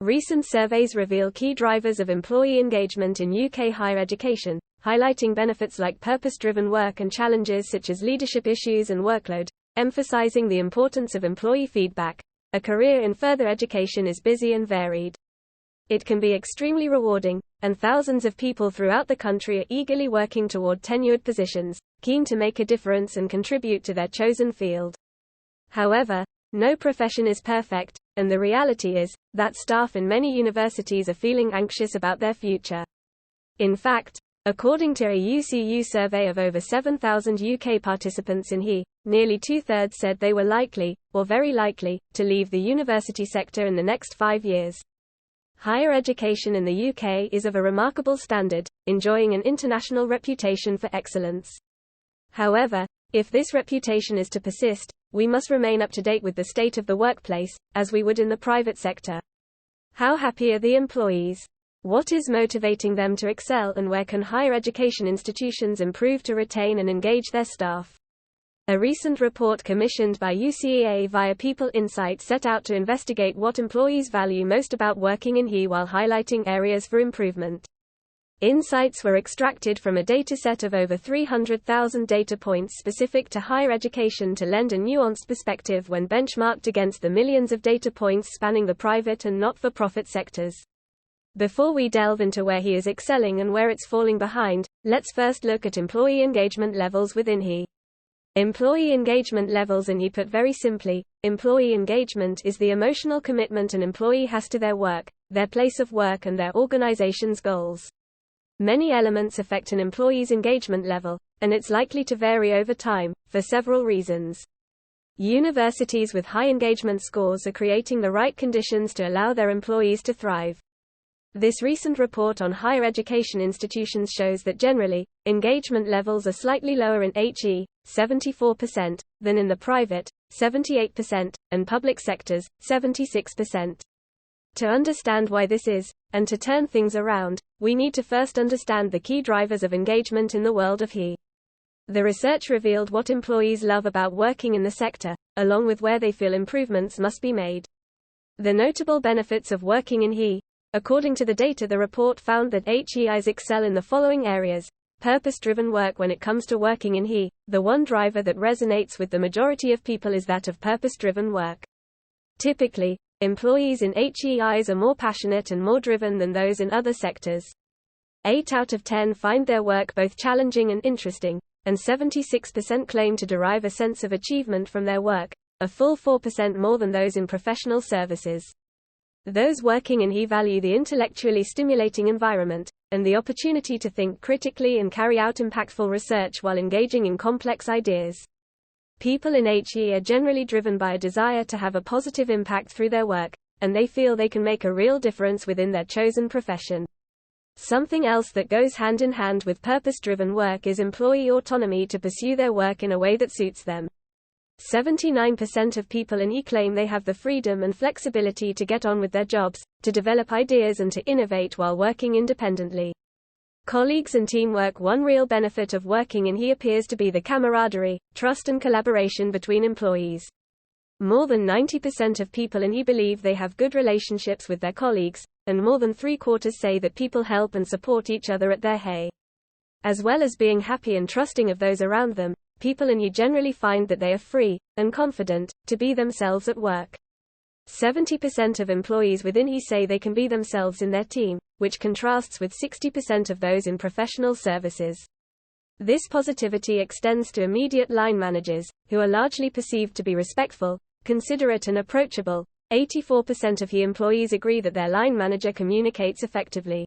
Recent surveys reveal key drivers of employee engagement in UK higher education, highlighting benefits like purpose-driven work and challenges such as leadership issues and workload, emphasizing the importance of employee feedback. A career in further education is busy and varied. It can be extremely rewarding, and thousands of people throughout the country are eagerly working toward tenured positions, keen to make a difference and contribute to their chosen field. However, no profession is perfect, and the reality is that staff in many universities are feeling anxious about their future. In fact, according to a UCEA survey of over 7,000 UK participants in HEI, nearly two-thirds said they were likely, or very likely, to leave the university sector in the next 5 years. Higher education in the UK is of a remarkable standard, enjoying an international reputation for excellence. However, if this reputation is to persist, we must remain up to date with the state of the workplace, as we would in the private sector. How happy are the employees? What is motivating them to excel, and where can higher education institutions improve to retain and engage their staff? A recent report commissioned by UCEA via People Insight set out to investigate what employees value most about working in HEI while highlighting areas for improvement. Insights were extracted from a dataset of over 300,000 data points specific to higher education to lend a nuanced perspective when benchmarked against the millions of data points spanning the private and not-for-profit sectors. Before we delve into where HEI is excelling and where it's falling behind, let's first look at employee engagement levels within HEI. Employee engagement levels in HEI. Put very simply, employee engagement is the emotional commitment an employee has to their work, their place of work and their organization's goals. Many elements affect an employee's engagement level, and it's likely to vary over time, for several reasons. Universities with high engagement scores are creating the right conditions to allow their employees to thrive. This recent report on higher education institutions shows that generally, engagement levels are slightly lower in HE, 74%, than in the private, 78%, and public sectors, 76%. To understand why this is, and to turn things around, we need to first understand the key drivers of engagement in the world of HE. The research revealed what employees love about working in the sector, along with where they feel improvements must be made. The notable benefits of working in HE. According to the data, the report found that HEIs excel in the following areas. Purpose-driven work. When it comes to working in HE, the one driver that resonates with the majority of people is that of purpose-driven work. Typically, employees in HEIs are more passionate and more driven than those in other sectors. 8 out of 10 find their work both challenging and interesting, and 76% claim to derive a sense of achievement from their work, a full 4% more than those in professional services. Those working in HE value the intellectually stimulating environment, and the opportunity to think critically and carry out impactful research while engaging in complex ideas. People in HE are generally driven by a desire to have a positive impact through their work, and they feel they can make a real difference within their chosen profession. Something else that goes hand in hand with purpose-driven work is employee autonomy to pursue their work in a way that suits them. 79% of people in HE claim they have the freedom and flexibility to get on with their jobs, to develop ideas and to innovate while working independently. Colleagues and teamwork. One real benefit of working in HE appears to be the camaraderie, trust and collaboration between employees. More than 90% of people in HE believe they have good relationships with their colleagues, and more than 3/4 say that people help and support each other at their HEI. As well as being happy and trusting of those around them, people in HE generally find that they are free, and confident, to be themselves at work. 70% of employees within HE say they can be themselves in their team, which contrasts with 60% of those in professional services. This positivity extends to immediate line managers, who are largely perceived to be respectful, considerate and approachable. 84% of HE employees agree that their line manager communicates effectively.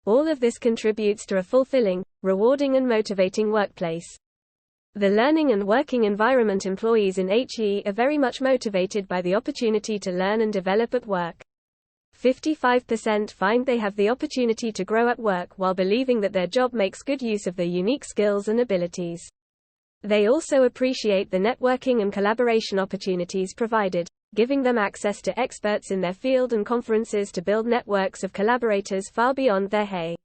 All of this contributes to a fulfilling, rewarding and motivating workplace. The learning and working environment. Employees in HE are very much motivated by the opportunity to learn and develop at work. 55% find they have the opportunity to grow at work while believing that their job makes good use of their unique skills and abilities. They also appreciate the networking and collaboration opportunities provided, giving them access to experts in their field and conferences to build networks of collaborators far beyond their HEI.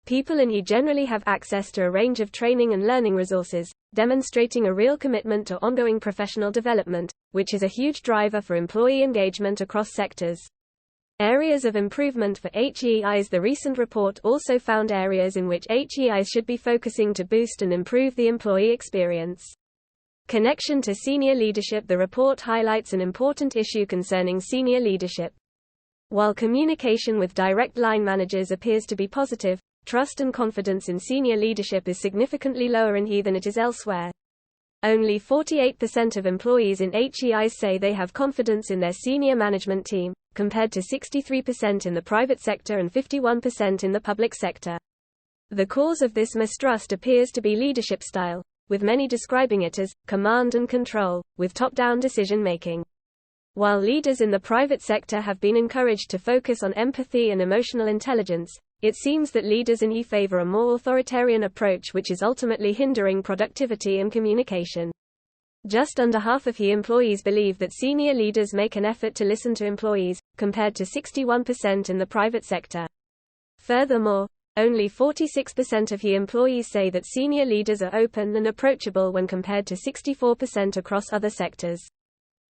People in HE generally have access to a range of training and learning resources, demonstrating a real commitment to ongoing professional development, which is a huge driver for employee engagement across sectors. Areas of improvement for HEIs. The recent report also found areas in which HEIs should be focusing to boost and improve the employee experience. Connection to senior leadership. The report highlights an important issue concerning senior leadership. While communication with direct line managers appears to be positive, trust and confidence in senior leadership is significantly lower in HE than it is elsewhere. Only 48% of employees in HEIs say they have confidence in their senior management team, compared to 63% in the private sector and 51% in the public sector. The cause of this mistrust appears to be leadership style, with many describing it as command and control, with top-down decision-making. While leaders in the private sector have been encouraged to focus on empathy and emotional intelligence, it seems that leaders in HE favor a more authoritarian approach, which is ultimately hindering productivity and communication. Just under half of HE employees believe that senior leaders make an effort to listen to employees, compared to 61% in the private sector. Furthermore, only 46% of HE employees say that senior leaders are open and approachable when compared to 64% across other sectors.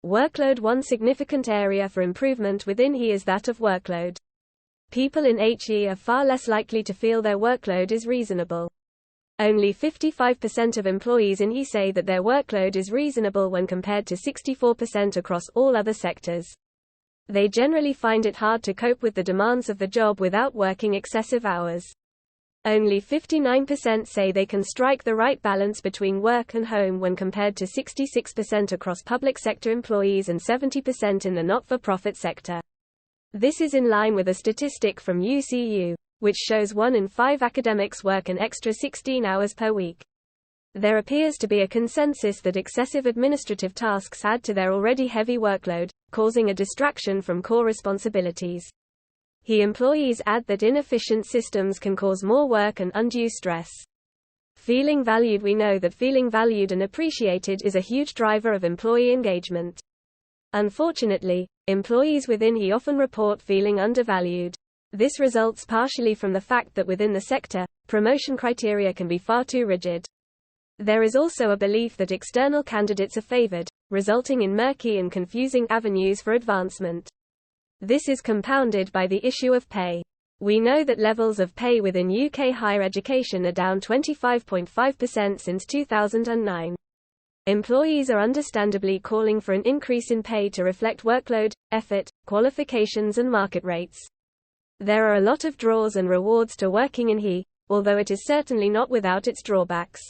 Workload. One significant area for improvement within HE is that of workload. People in HE are far less likely to feel their workload is reasonable. Only 55% of employees in HE say that their workload is reasonable when compared to 64% across all other sectors. They generally find it hard to cope with the demands of the job without working excessive hours. Only 59% say they can strike the right balance between work and home when compared to 66% across public sector employees and 70% in the not-for-profit sector. This is in line with a statistic from UCEA, which shows 1 in 5 academics work an extra 16 hours per week. There appears to be a consensus that excessive administrative tasks add to their already heavy workload, causing a distraction from core responsibilities. HE employees add that inefficient systems can cause more work and undue stress. Feeling valued. We know that feeling valued and appreciated is a huge driver of employee engagement. Unfortunately, employees within HE often report feeling undervalued. This results partially from the fact that within the sector, promotion criteria can be far too rigid. There is also a belief that external candidates are favored, resulting in murky and confusing avenues for advancement. This is compounded by the issue of pay. We know that levels of pay within UK higher education are down 25.5% since 2009. Employees are understandably calling for an increase in pay to reflect workload, effort, qualifications and market rates. There are a lot of draws and rewards to working in HE, although it is certainly not without its drawbacks.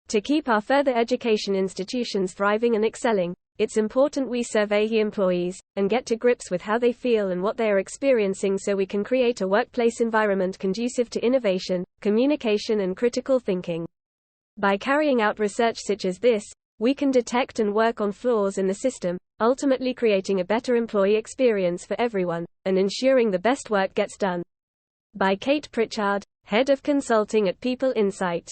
To keep our further education institutions thriving and excelling, it's important we survey HE employees, and get to grips with how they feel and what they are experiencing so we can create a workplace environment conducive to innovation, communication and critical thinking. By carrying out research such as this, we can detect and work on flaws in the system, ultimately creating a better employee experience for everyone, and ensuring the best work gets done. By Kate Pritchard, Head of Consulting at People Insight.